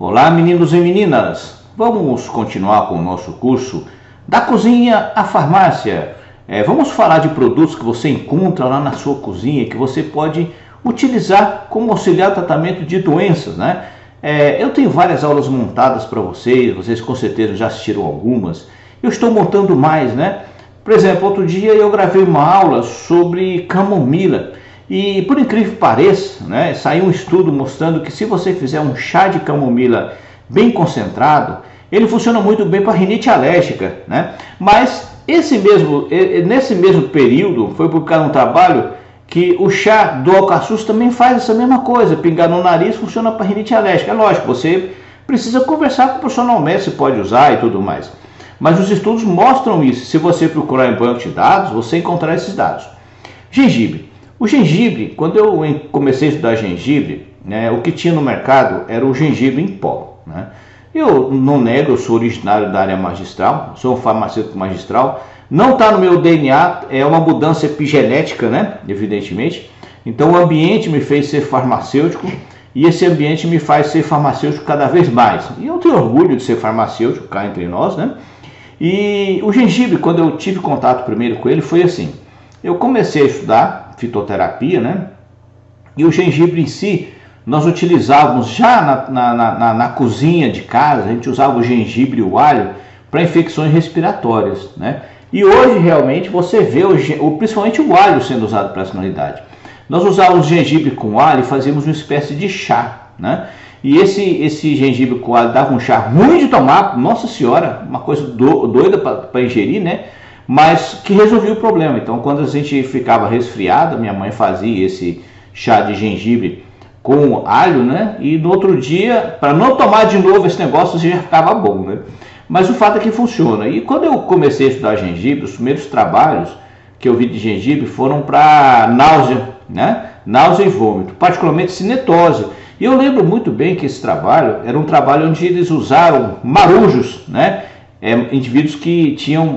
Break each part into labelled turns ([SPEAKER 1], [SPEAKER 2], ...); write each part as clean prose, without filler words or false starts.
[SPEAKER 1] Olá, meninos e meninas! Vamos continuar com o nosso curso Da Cozinha à Farmácia. Vamos falar de produtos que você encontra lá na sua cozinha, que você pode utilizar como auxiliar no tratamento de doenças, né? Eu tenho várias aulas montadas para vocês com certeza já assistiram algumas. Eu estou montando mais, né? Por exemplo, outro dia eu gravei uma aula sobre camomila. E por incrível que pareça, né, saiu um estudo mostrando que se você fizer um chá de camomila bem concentrado, ele funciona muito bem para rinite alérgica, né? Mas nesse mesmo período foi publicado um trabalho que o chá do alcaçuz também faz essa mesma coisa, pingar no nariz funciona para rinite alérgica. É lógico, você precisa conversar com o profissional médico se pode usar e tudo mais. Mas os estudos mostram isso. Se você procurar em banco de dados, você encontrará esses dados. Gengibre. O gengibre, quando eu comecei a estudar gengibre, né, o que tinha no mercado era o gengibre em pó, né? Eu não nego, eu sou originário da área magistral, sou um farmacêutico magistral, não está no meu DNA, é uma mudança epigenética, né, evidentemente. Então o ambiente me fez ser farmacêutico e esse ambiente me faz ser farmacêutico cada vez mais. E eu tenho orgulho de ser farmacêutico cá entre nós, né? E o gengibre, quando eu tive contato primeiro com ele, foi assim. Eu comecei a estudar fitoterapia, né? E o gengibre em si, nós utilizávamos já na cozinha de casa, a gente usava o gengibre e o alho para infecções respiratórias, né? E hoje realmente você vê, principalmente o alho sendo usado para essa finalidade. Nós usávamos gengibre com alho e fazíamos uma espécie de chá, né? E esse gengibre com alho dava um chá ruim de tomar, nossa senhora, uma coisa doida para ingerir, né? Mas que resolvia o problema. Então, quando a gente ficava resfriado, minha mãe fazia esse chá de gengibre com alho, né? E no outro dia, para não tomar de novo esse negócio, já ficava bom, né? Mas o fato é que funciona. E quando eu comecei a estudar gengibre, os primeiros trabalhos que eu vi de gengibre foram para náusea, né? Náusea e vômito, particularmente cinetose. E eu lembro muito bem que esse trabalho era um trabalho onde eles usaram marujos, né? Indivíduos que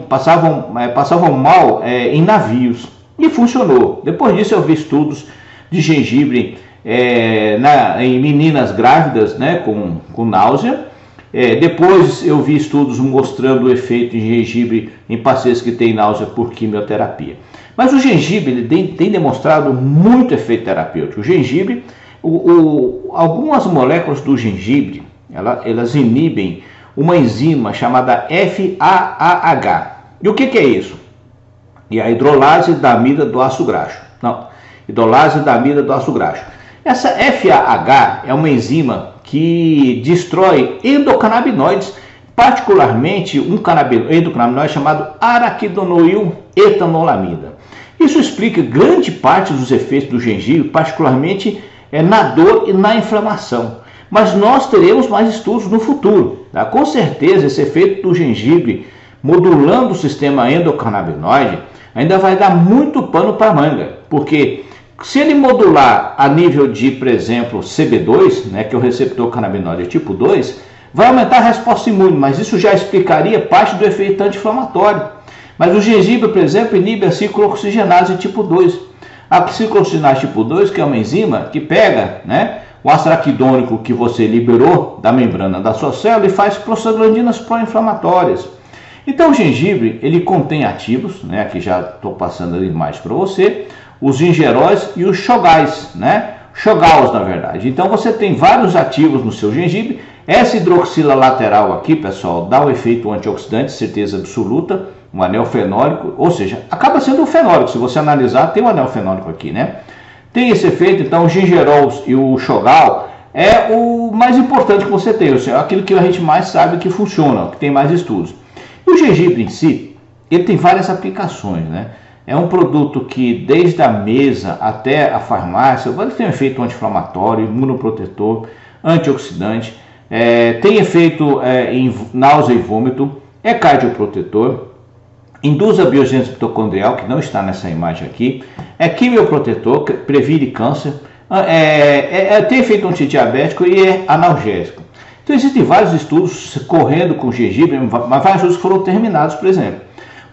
[SPEAKER 1] passavam mal em navios, e funcionou. Depois disso eu vi estudos de gengibre em meninas grávidas, né, com náusea. Depois eu vi estudos mostrando o efeito de gengibre em pacientes que têm náusea por quimioterapia. Mas o gengibre ele tem demonstrado muito efeito terapêutico. O gengibre, algumas moléculas do gengibre, elas inibem uma enzima chamada FAAH. E o que é isso? E a hidrolase da amida do ácido graxo. Não, hidrolase da amida do ácido graxo. Essa FAAH é uma enzima que destrói endocannabinoides, particularmente um endocannabinoide chamado araquidonoil etanolamida. Isso explica grande parte dos efeitos do gengibre, particularmente na dor e na inflamação. Mas nós teremos mais estudos no futuro, tá? Com certeza esse efeito do gengibre modulando o sistema endocannabinoide ainda vai dar muito pano para manga, porque se ele modular a nível de, por exemplo, CB2, né, que é o receptor canabinoide tipo 2, vai aumentar a resposta imune, mas isso já explicaria parte do efeito anti-inflamatório. Mas o gengibre, por exemplo, inibe a ciclooxigenase tipo 2. A ciclooxigenase tipo 2, que é uma enzima que pega, né, o ácido araquidônico que você liberou da membrana da sua célula e faz prostaglandinas pró-inflamatórias. Então o gengibre, ele contém ativos, né, aqui já estou passando ali mais para você, os gingeróis e os chogais, né, chogaus na verdade. Então você tem vários ativos no seu gengibre. Essa hidroxila lateral aqui, pessoal, dá um efeito antioxidante, certeza absoluta, um anel fenólico, ou seja, acaba sendo um fenólico, se você analisar tem um anel fenólico aqui, né? Tem esse efeito, então o gingerol e o chogal é o mais importante que você tem, ou seja, aquilo que a gente mais sabe que funciona, que tem mais estudos. E o gengibre em si, ele tem várias aplicações, né? É um produto que desde a mesa até a farmácia, vai ter um efeito anti-inflamatório, imunoprotetor, antioxidante, tem efeito em náusea e vômito, é cardioprotetor, induz a biogênese mitocondrial, que não está nessa imagem aqui, é quimioprotetor, previne câncer, tem efeito antidiabético e é analgésico. Então existem vários estudos correndo com gengibre, mas vários estudos foram terminados, por exemplo.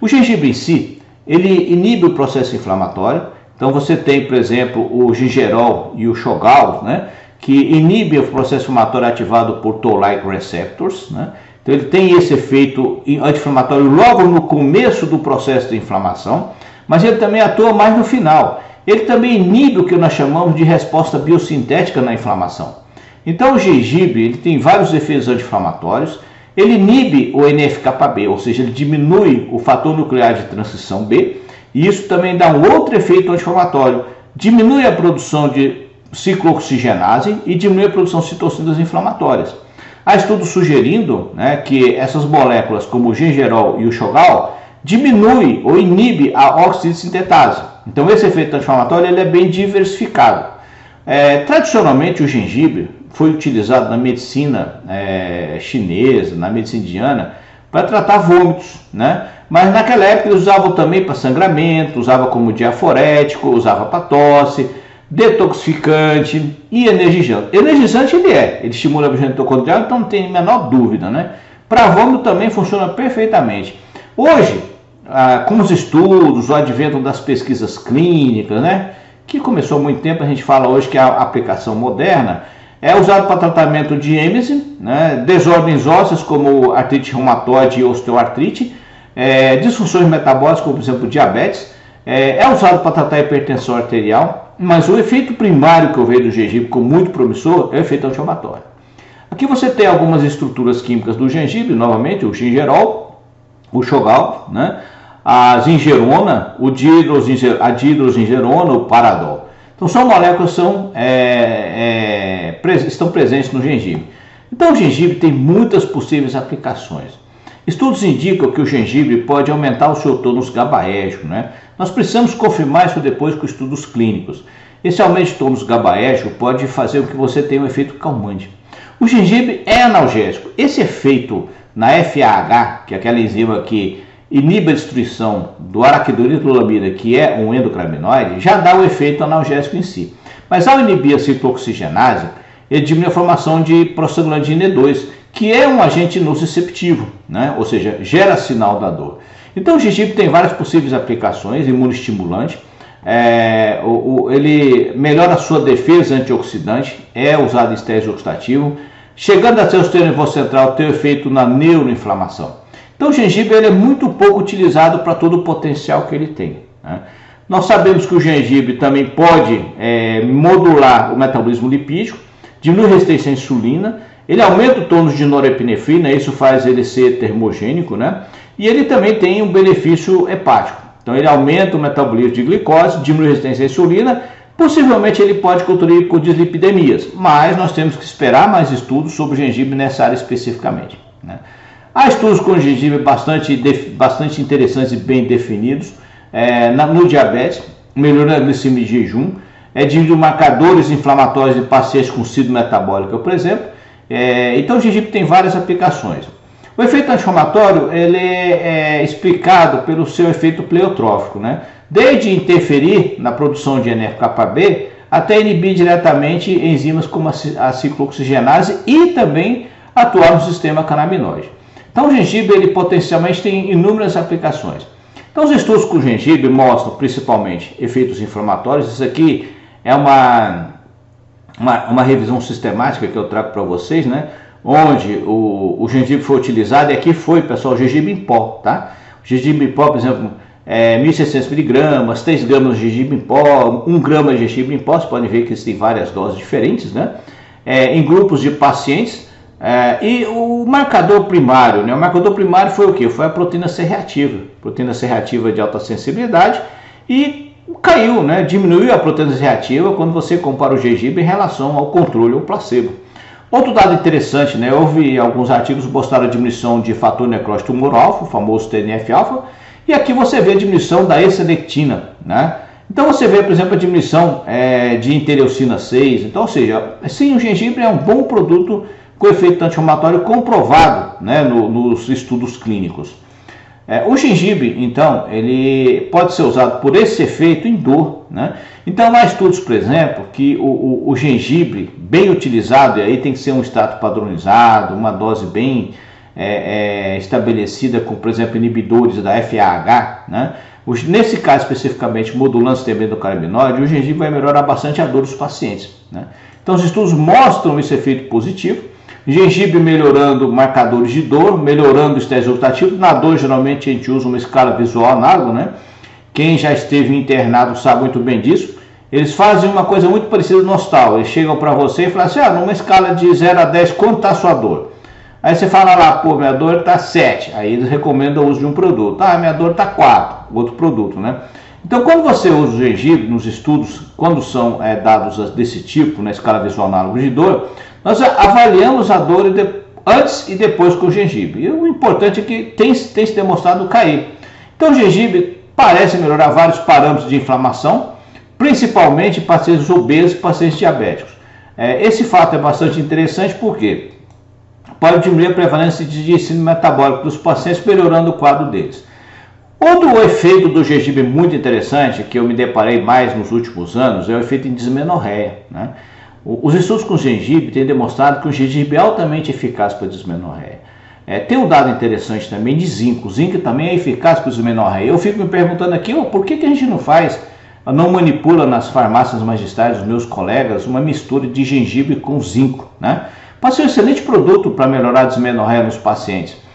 [SPEAKER 1] O gengibre em si, ele inibe o processo inflamatório, então você tem, por exemplo, o gingerol e o chogal, né, que inibe o processo inflamatório ativado por Toll-like receptors, né? Então ele tem esse efeito anti-inflamatório logo no começo do processo de inflamação, mas ele também atua mais no final. Ele também inibe o que nós chamamos de resposta biosintética na inflamação. Então o gengibre ele tem vários efeitos anti-inflamatórios, ele inibe o NF-κB, ou seja, ele diminui o fator nuclear de transição B, e isso também dá um outro efeito anti-inflamatório, diminui a produção de ciclooxigenase e diminui a produção de citocinas inflamatórias. Há estudos sugerindo, né, que essas moléculas como o gingerol e o chogal diminui ou inibe a óxido de sintetase. Então esse efeito anti-inflamatório ele é bem diversificado. Tradicionalmente o gengibre foi utilizado na medicina chinesa, na medicina indiana, para tratar vômitos, né? Mas naquela época eles usavam também para sangramento, usava como diaforético, usava para tosse, detoxificante e energizante. Energizante ele estimula a vigilância mitocondrial, então não tem a menor dúvida, né? Para vômito também funciona perfeitamente. Hoje, com os estudos, o advento das pesquisas clínicas, né? Que começou há muito tempo, a gente fala hoje que é a aplicação moderna, é usado para tratamento de êmese, né? Desordens ósseas como artrite reumatoide e osteoartrite, disfunções metabólicas como por exemplo diabetes, é usado para tratar hipertensão arterial, mas o efeito primário que eu vejo do gengibre como muito promissor é o efeito anti-inflamatório. Aqui você tem algumas estruturas químicas do gengibre, novamente o gingerol, o chogal, né? A zingerona, a dihidrozingerona, o paradol. Então são moléculas que estão presentes no gengibre. Então o gengibre tem muitas possíveis aplicações. Estudos indicam que o gengibre pode aumentar o seu tônus GABAérgico, né? Nós precisamos confirmar isso depois com estudos clínicos. Esse aumento de tônus GABAérgico pode fazer com que você tenha um efeito calmante. O gengibre é analgésico. Esse efeito na FAH, que é aquela enzima que inibe a destruição do araquidonilolamida, que é um endocannabinoide, já dá o efeito analgésico em si. Mas ao inibir a ciclooxigenase, ele diminui a formação de prostaglandina E2, que é um agente nociceptivo, né? Ou seja, gera sinal da dor. Então o gengibre tem várias possíveis aplicações, imunoestimulante, ele melhora a sua defesa antioxidante, é usado em estresse oxidativo, chegando a ser o sistema nervoso central, tem efeito na neuroinflamação. Então o gengibre ele é muito pouco utilizado para todo o potencial que ele tem, né? Nós sabemos que o gengibre também pode modular o metabolismo lipídico, diminui a resistência à insulina, ele aumenta o tônus de norepinefrina, isso faz ele ser termogênico, né? E ele também tem um benefício hepático. Então ele aumenta o metabolismo de glicose, diminui a resistência à insulina, possivelmente ele pode contribuir com dislipidemias, mas nós temos que esperar mais estudos sobre o gengibre nessa área especificamente, né? Há estudos com gengibre bastante interessantes e bem definidos no diabetes, melhorando a glicemia de jejum, diminui marcadores inflamatórios em pacientes com síndrome metabólica, por exemplo. Então o gengibre tem várias aplicações. O efeito anti-inflamatório ele é explicado pelo seu efeito pleiotrófico, né? Desde interferir na produção de NF-κB até inibir diretamente enzimas como a ciclooxigenase e também atuar no sistema canabinoide. Então o gengibre ele potencialmente tem inúmeras aplicações. Então os estudos com o gengibre mostram principalmente efeitos inflamatórios. Isso aqui é uma revisão sistemática que eu trago para vocês, né? Onde o gengibre foi utilizado, e aqui foi, pessoal, o gengibre em pó, tá? O gengibre em pó, por exemplo, 1.600 miligramas, 3 gramas de gengibre em pó, 1 grama de gengibre em pó, vocês podem ver que existem várias doses diferentes, né? Em grupos de pacientes, e o marcador primário, né? O marcador primário foi o que? Foi a proteína C reativa de alta sensibilidade, e caiu, né? Diminuiu a proteína C reativa quando você compara o gengibre em relação ao controle ou placebo. Outro dado interessante, né? Houve alguns artigos que mostraram a diminuição de fator necrótico tumor-alfa, o famoso TNF-alfa, e aqui você vê a diminuição da E-selectina, né? Então você vê, por exemplo, a diminuição de interleucina 6. Então, ou seja, sim, o gengibre é um bom produto com efeito anti-inflamatório comprovado, né, nos estudos clínicos. O gengibre, então, ele pode ser usado por esse efeito em dor, né? Então há estudos, por exemplo, que o gengibre bem utilizado, e aí tem que ser um extrato padronizado, uma dose bem estabelecida com, por exemplo, inibidores da FAH, né? Nesse caso especificamente, modulando o sistema endocannabinoide, o gengibre vai melhorar bastante a dor dos pacientes, né? Então os estudos mostram esse efeito positivo. Gengibre melhorando marcadores de dor, melhorando o estresse oxidativo. Na dor, geralmente a gente usa uma escala visual análoga, né? Quem já esteve internado sabe muito bem disso. Eles fazem uma coisa muito parecida no hospital. Eles chegam para você e falam assim, numa escala de 0 a 10, quanto está a sua dor? Aí você fala lá, pô, minha dor está 7. Aí eles recomendam o uso de um produto. Minha dor está 4, outro produto, né? Então, quando você usa o gengibre nos estudos, quando são dados desse tipo, na escala visual análoga de dor, nós avaliamos a dor antes e depois com o gengibre. E o importante é que tem se demonstrado cair. Então, o gengibre parece melhorar vários parâmetros de inflamação, principalmente em pacientes obesos e pacientes diabéticos. Esse fato é bastante interessante porque pode diminuir a prevalência de síndrome metabólica dos pacientes, melhorando o quadro deles. Outro efeito do gengibre muito interessante, que eu me deparei mais nos últimos anos, é o efeito em dismenorreia, né? Os estudos com gengibre têm demonstrado que o gengibre é altamente eficaz para a dismenorreia. Tem um dado interessante também de zinco. O zinco também é eficaz para a dismenorreia. Eu fico me perguntando aqui, por que a gente não manipula nas farmácias magistrais dos meus colegas uma mistura de gengibre com zinco, né? Pode ser um excelente produto para melhorar a dismenorreia nos pacientes.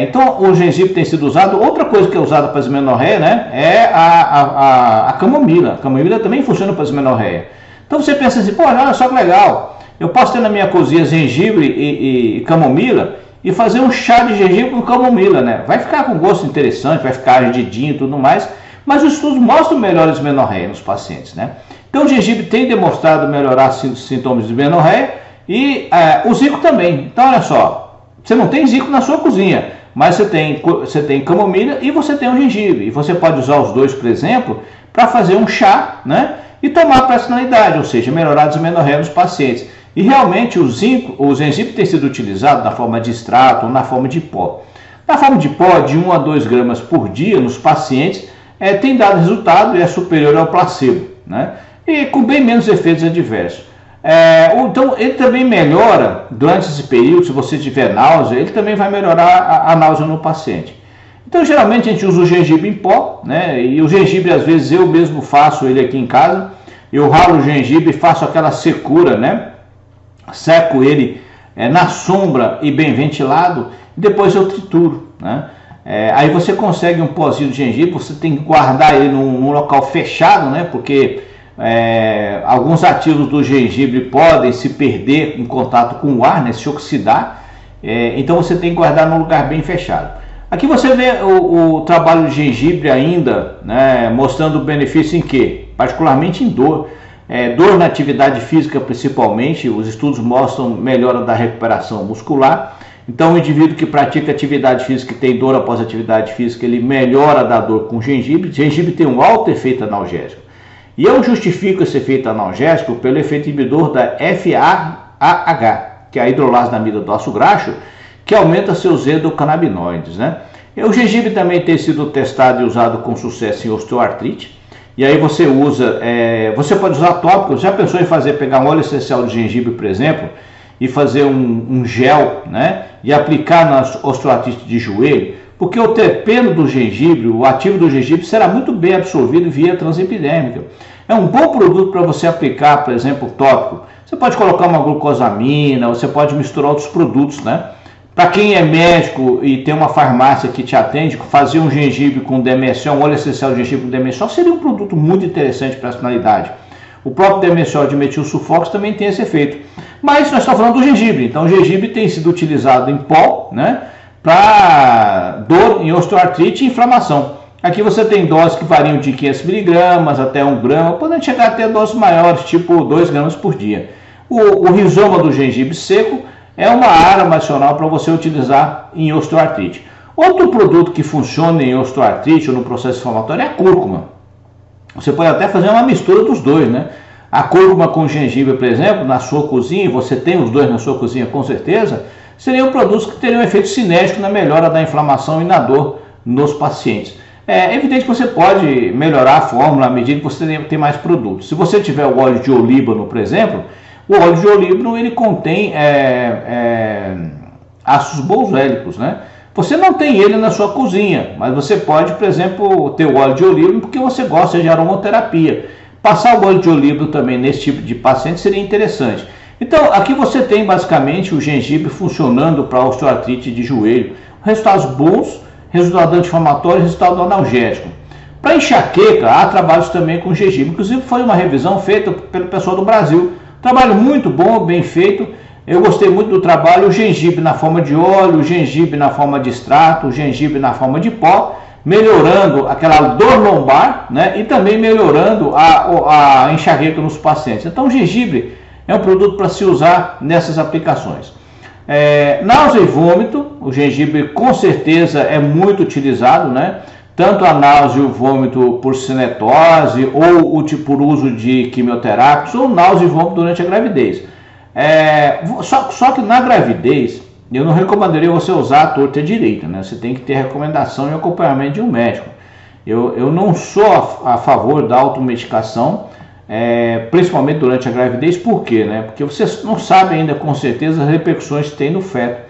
[SPEAKER 1] Então o gengibre tem sido usado. Outra coisa que é usada para dismenorreia, né, é a camomila. A camomila também funciona para dismenorreia. Então você pensa assim, olha só que legal, eu posso ter na minha cozinha gengibre e camomila e fazer um chá de gengibre com camomila, né? Vai ficar com gosto interessante, vai ficar ardidinho e tudo mais, mas os estudos mostram melhor a dismenorreia nos pacientes, né? Então o gengibre tem demonstrado melhorar sintomas de dismenorreia e o zinco também. Então olha só, você não tem zinco na sua cozinha, mas você tem camomila e você tem o gengibre. E você pode usar os dois, por exemplo, para fazer um chá, né? E tomar para essa finalidade, ou seja, melhorar a dismenorreia nos pacientes. E realmente o gengibre tem sido utilizado na forma de extrato ou na forma de pó. Na forma de pó, de 1 a 2 gramas por dia nos pacientes, tem dado resultado e é superior ao placebo, né? E com bem menos efeitos adversos. Então ele também melhora, durante esse período, se você tiver náusea, ele também vai melhorar a náusea no paciente. Então geralmente a gente usa o gengibre em pó, né? E o gengibre às vezes eu mesmo faço ele aqui em casa. Eu ralo o gengibre e faço aquela secura, né? Seco ele na sombra e bem ventilado, e depois eu trituro, né? Aí você consegue um pozinho de gengibre. Você tem que guardar ele num local fechado, né? Porque alguns ativos do gengibre podem se perder em contato com o ar, né? Se oxidar. Então você tem que guardar num lugar bem fechado. Aqui você vê o trabalho de gengibre ainda, né, mostrando o benefício em quê? Particularmente em dor. Dor na atividade física principalmente. Os estudos mostram melhora da recuperação muscular. Então o indivíduo que pratica atividade física e tem dor após atividade física, ele melhora da dor com gengibre. Gengibre tem um alto efeito analgésico. E eu justifico esse efeito analgésico pelo efeito inibidor da FAAH, que é a hidrolase da amida do ácido graxo, que aumenta seus endocannabinoides, né? O gengibre também tem sido testado e usado com sucesso em osteoartrite. E aí você usa, você pode usar tópicos. Já pensou em pegar um óleo essencial de gengibre, por exemplo, e fazer um gel, né? E aplicar na osteoartrite de joelho? Porque o terpeno do gengibre, o ativo do gengibre, será muito bem absorvido via transepidérmica. É um bom produto para você aplicar, por exemplo, tópico. Você pode colocar uma glucosamina, você pode misturar outros produtos, né? Para quem é médico e tem uma farmácia que te atende, fazer um gengibre com DMSO, um óleo essencial de gengibre com DMSO, seria um produto muito interessante para essa finalidade. O próprio DMSO de metilsulfox também tem esse efeito. Mas nós estamos falando do gengibre. Então o gengibre tem sido utilizado em pó, né, para dor em osteoartrite e inflamação. Aqui você tem doses que variam de 500 miligramas até 1 grama, podendo chegar até doses maiores, tipo 2 gramas por dia. O rizoma do gengibre seco é uma arma adicional para você utilizar em osteoartrite. Outro produto que funciona em osteoartrite ou no processo inflamatório é a cúrcuma. Você pode até fazer uma mistura dos dois, né? A cúrcuma com gengibre, por exemplo, na sua cozinha, você tem os dois na sua cozinha com certeza, seriam produtos que teriam um efeito cinético na melhora da inflamação e na dor nos pacientes. É evidente que você pode melhorar a fórmula à medida que você tem mais produtos. Se você tiver o óleo de olíbano, por exemplo, o óleo de olíbano ele contém ácidos bolzélicos, né? Você não tem ele na sua cozinha, mas você pode, por exemplo, ter o óleo de olíbano porque você gosta de aromaterapia. Passar o óleo de oliva também nesse tipo de paciente seria interessante. Então, aqui você tem basicamente o gengibre funcionando para osteoartrite de joelho. Resultados bons, resultado anti-inflamatório, resultado analgésico. Para enxaqueca, há trabalhos também com gengibre. Inclusive, foi uma revisão feita pelo pessoal do Brasil. Trabalho muito bom, bem feito. Eu gostei muito do trabalho. O gengibre na forma de óleo, o gengibre na forma de extrato, o gengibre na forma de pó, melhorando aquela dor lombar, né? E também melhorando a enxaqueca nos pacientes. Então, o gengibre é um produto para se usar nessas aplicações. Náusea e vômito, o gengibre com certeza é muito utilizado, né? Tanto a náusea e o vômito por cinetose ou por uso de quimioterápicos, ou náusea e vômito durante a gravidez. Só que na gravidez, eu não recomendaria você usar a torta direita, né? Você tem que ter recomendação e acompanhamento de um médico. Eu não sou a favor da automedicação, principalmente durante a gravidez. Por quê? Né? Porque você não sabe ainda com certeza as repercussões que tem no feto.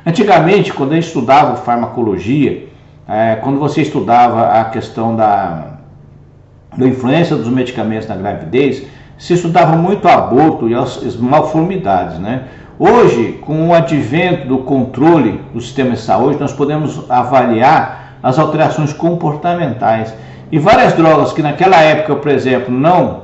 [SPEAKER 1] Antigamente, quando a gente estudava farmacologia, quando você estudava a questão da influência dos medicamentos na gravidez, se estudava muito aborto e as malformidades, né? Hoje, com o advento do controle do sistema de saúde, nós podemos avaliar as alterações comportamentais. E várias drogas que naquela época, por exemplo, não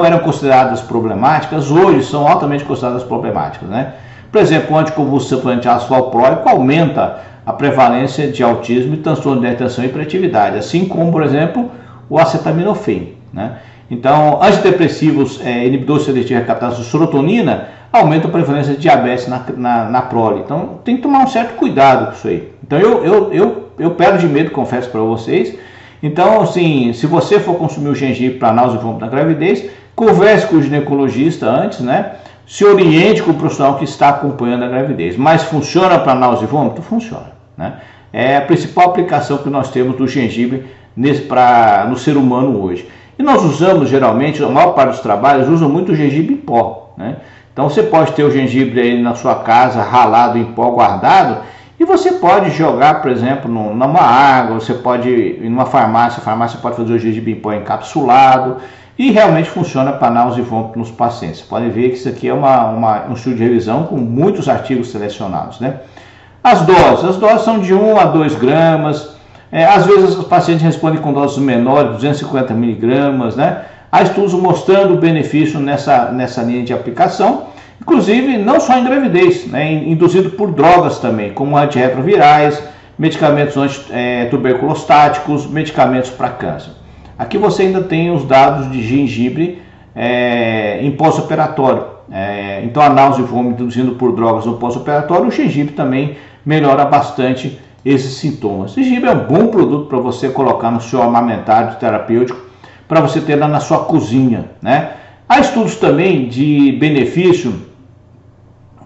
[SPEAKER 1] eram consideradas problemáticas, hoje são altamente consideradas problemáticas, né? Por exemplo, o anticonvulsivante antiácido valproico aumenta a prevalência de autismo e transtorno de atenção e hiperatividade, assim como, por exemplo, o acetaminofén, né? Então, antidepressivos inibidores seletivos de recaptação de serotonina aumentam a prevalência de diabetes na prole. Então, tem que tomar um certo cuidado com isso aí. Então, eu perdo de medo, confesso para vocês. Então, assim, se você for consumir o gengibre para náusea e vômito na gravidez, converse com o ginecologista antes, né? Se oriente com o profissional que está acompanhando a gravidez. Mas funciona para náusea e vômito? Funciona, né? É a principal aplicação que nós temos do gengibre no ser humano hoje. E nós usamos, geralmente, a maior parte dos trabalhos usam muito o gengibre em pó, né? Então você pode ter o gengibre aí na sua casa, ralado em pó, guardado, e você pode jogar, por exemplo, numa água, você pode ir numa farmácia, a farmácia pode fazer o gengibre em pó encapsulado, e realmente funciona para náusea e vômito nos pacientes. Você pode ver que isso aqui é um estudo de revisão com muitos artigos selecionados, né? As doses são de 1 a 2 gramas, às vezes os pacientes respondem com doses menores, 250 miligramas, né? Há estudos mostrando o benefício nessa linha de aplicação, inclusive não só em gravidez, né? Induzido por drogas também, como antirretrovirais, medicamentos tuberculostáticos, medicamentos para câncer. Aqui você ainda tem os dados de gengibre em pós-operatório. Então a náusea e vômito induzido por drogas no pós-operatório, o gengibre também melhora bastante esses sintomas. O gengibre é um bom produto para você colocar no seu armamentário terapêutico, para você ter lá na sua cozinha, né? Há estudos também de benefício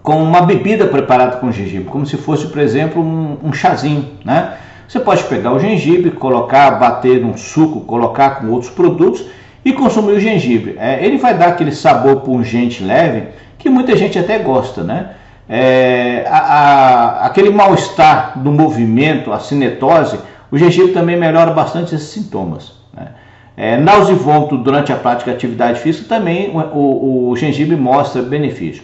[SPEAKER 1] com uma bebida preparada com gengibre, como se fosse, por exemplo, um chazinho, né? Você pode pegar o gengibre, colocar, bater num suco, colocar com outros produtos e consumir o gengibre. Ele vai dar aquele sabor pungente leve que muita gente até gosta, né? Aquele mal-estar do movimento, a cinetose, o gengibre também melhora bastante esses sintomas, né? Náusea e vômito durante a prática de atividade física também o gengibre mostra benefício.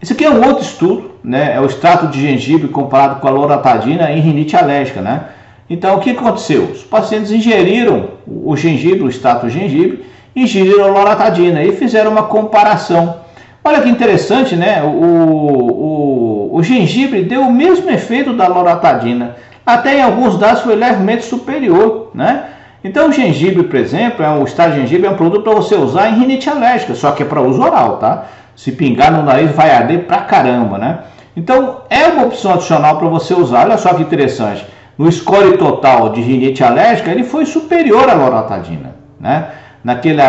[SPEAKER 1] Esse aqui é um outro estudo, né? É o extrato de gengibre comparado com a loratadina em rinite alérgica, né? Então, o que aconteceu? Os pacientes ingeriram o gengibre, o extrato de gengibre, ingeriram a loratadina e fizeram uma comparação. Olha que interessante, né? O gengibre deu o mesmo efeito da loratadina. Até em alguns dados foi levemente superior, né? Então, o gengibre, por exemplo, o extrato de gengibre é um produto para você usar em rinite alérgica, só que é para uso oral, tá? Se pingar no nariz vai arder pra caramba, né? Então, é uma opção adicional para você usar. Olha só que interessante. No score total de rinite alérgica, ele foi superior à loratadina, né?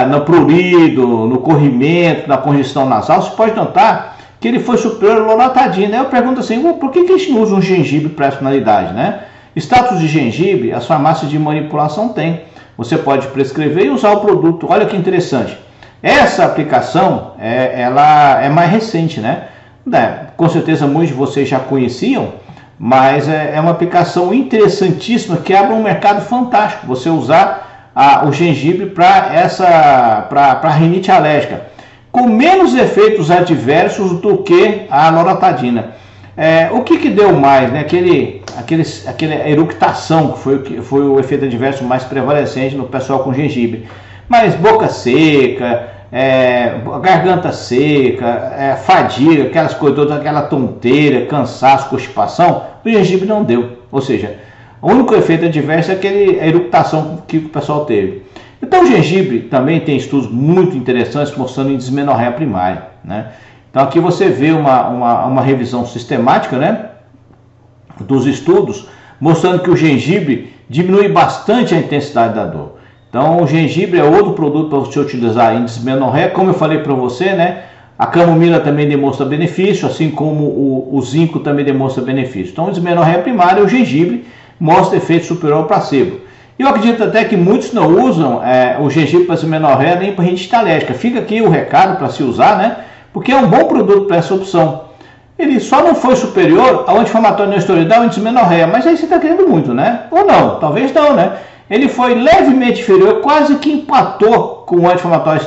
[SPEAKER 1] No prurido, no corrimento, na congestão nasal, você pode notar que ele foi superior à loratadina. Eu pergunto assim, por que a gente não usa um gengibre para essa finalidade, né? Extratos de gengibre, as farmácias de manipulação têm. Você pode prescrever e usar o produto. Olha que interessante. Essa aplicação, ela é mais recente, né? Com certeza muitos de vocês já conheciam, mas é uma aplicação interessantíssima que abre um mercado fantástico. Você usar o gengibre para rinite alérgica, com menos efeitos adversos do que a loratadina. O que deu mais, né? Aquela eructação, que foi o efeito adverso mais prevalecente no pessoal com gengibre. Mas boca seca, garganta seca, fadiga, aquelas coisas todas, aquela tonteira, cansaço, constipação, o gengibre não deu. Ou seja, o único efeito adverso é a eructação que o pessoal teve. Então o gengibre também tem estudos muito interessantes mostrando em dismenorreia primária, né? Então aqui você vê uma revisão sistemática, né, dos estudos, mostrando que o gengibre diminui bastante a intensidade da dor. Então o gengibre é outro produto para você utilizar em dismenorreia, como eu falei para você, né? A camomila também demonstra benefício, assim como o zinco também demonstra benefício. Então, em dismenorreia primária, o gengibre mostra efeito superior ao placebo. E eu acredito até que muitos não usam o gengibre para dismenorreia nem para rinite alérgica. Fica aqui o recado para se usar, né? Porque é um bom produto para essa opção. Ele só não foi superior ao anti-inflamatório não esteroidal em dismenorreia, mas aí você está querendo muito, né? Ou não, talvez não, né? Ele foi levemente inferior, quase que empatou com o anti-inflamatório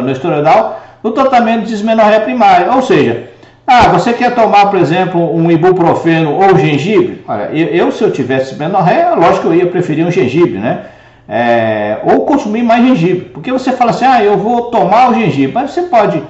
[SPEAKER 1] não esteroidal no tratamento de dismenorreia primária. Ou seja, você quer tomar, por exemplo, um ibuprofeno ou gengibre? Olha, se eu tivesse dismenorreia, lógico que eu ia preferir um gengibre, né? Ou consumir mais gengibre. Porque você fala assim, eu vou tomar o gengibre. Mas você pode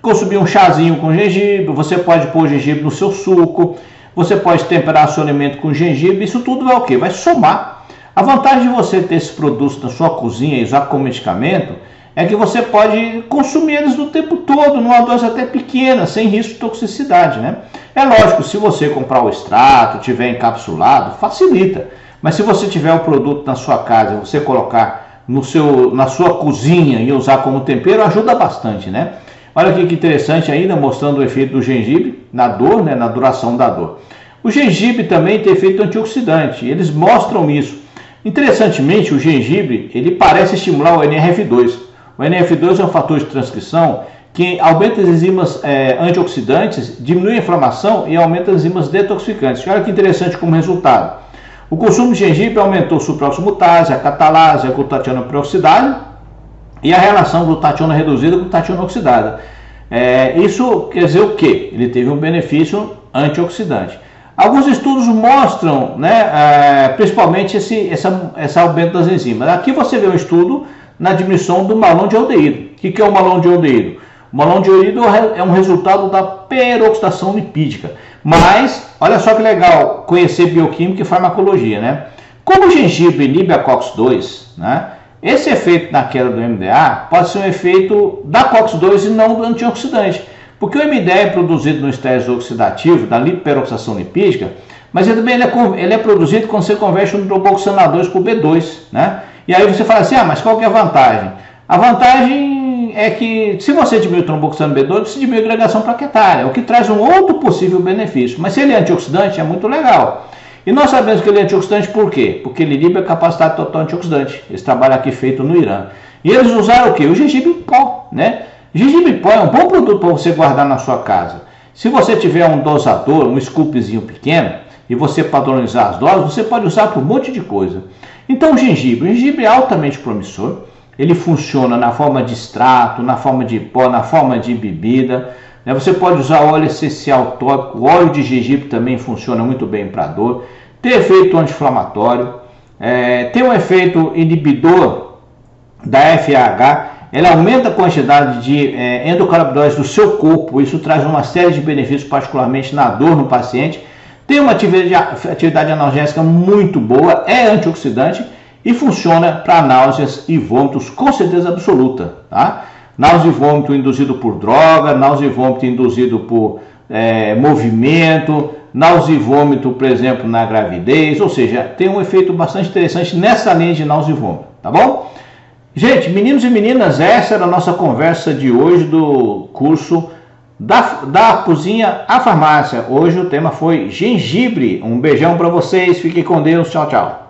[SPEAKER 1] consumir um chazinho com gengibre, você pode pôr o gengibre no seu suco, você pode temperar seu alimento com gengibre, isso tudo vai o quê? Vai somar. A vantagem de você ter esses produtos na sua cozinha e usar como medicamento é que você pode consumir eles o tempo todo, numa dose até pequena, sem risco de toxicidade, né? É lógico, se você comprar o extrato, tiver encapsulado, facilita. Mas se você tiver o produto na sua casa e você colocar na sua cozinha e usar como tempero, ajuda bastante, né? Olha aqui que interessante ainda, mostrando o efeito do gengibre na dor, né, na duração da dor. O gengibre também tem efeito antioxidante, eles mostram isso. Interessantemente, o gengibre, ele parece estimular o NRF2. O NRF2 é um fator de transcrição que aumenta as enzimas antioxidantes, diminui a inflamação e aumenta as enzimas detoxificantes. Olha que interessante como resultado. O consumo de gengibre aumentou a supraoximutase, a catalase, a glutationa peroxidada e a relação glutationa reduzida com glutationa oxidada. Isso quer dizer o quê? Ele teve um benefício antioxidante. Alguns estudos mostram, né, principalmente esse aumento das enzimas. Aqui você vê um estudo na diminuição do malondialdeído. O que é o malondialdeído? O malondialdeído é um resultado da peroxidação lipídica. Mas, olha só que legal conhecer bioquímica e farmacologia, né? Como o gengibre inibe a COX-2, né? Esse efeito na queda do MDA pode ser um efeito da COX-2 e não do antioxidante. Porque o MDA é produzido no estresse oxidativo, da peroxidação lipídica, mas ele também ele é produzido quando você converte o nitroboxana 2 por B2, né? E aí você fala assim, mas qual que é a vantagem? A vantagem é que se você diminui o tromboxano B2, você diminui a agregação plaquetária, o que traz um outro possível benefício. Mas se ele é antioxidante, é muito legal. E nós sabemos que ele é antioxidante por quê? Porque ele inibe a capacidade total antioxidante. Esse trabalho aqui feito no Irã. E eles usaram o quê? O gengibre em pó, né? Gengibre em pó é um bom produto para você guardar na sua casa. Se você tiver um dosador, um scoopzinho pequeno, e você padronizar as doses, você pode usar para um monte de coisa. Então o gengibre é altamente promissor. Ele funciona na forma de extrato, na forma de pó, na forma de bebida. Você pode usar óleo essencial tópico, o óleo de gengibre também funciona muito bem para dor. Tem efeito anti-inflamatório, tem um efeito inibidor da FAH, ela aumenta a quantidade de endocannabinoides do seu corpo, isso traz uma série de benefícios, particularmente na dor no paciente. Tem uma atividade analgésica muito boa, é antioxidante e funciona para náuseas e vômitos com certeza absoluta, tá? Náusea e vômito induzido por droga, náusea e vômito induzido por movimento, náusea e vômito, por exemplo, na gravidez, ou seja, tem um efeito bastante interessante nessa linha de náusea e vômito, tá bom? Gente, meninos e meninas, essa era a nossa conversa de hoje do curso da cozinha à farmácia. Hoje o tema foi gengibre. Um beijão para vocês, fiquem com Deus, tchau, tchau.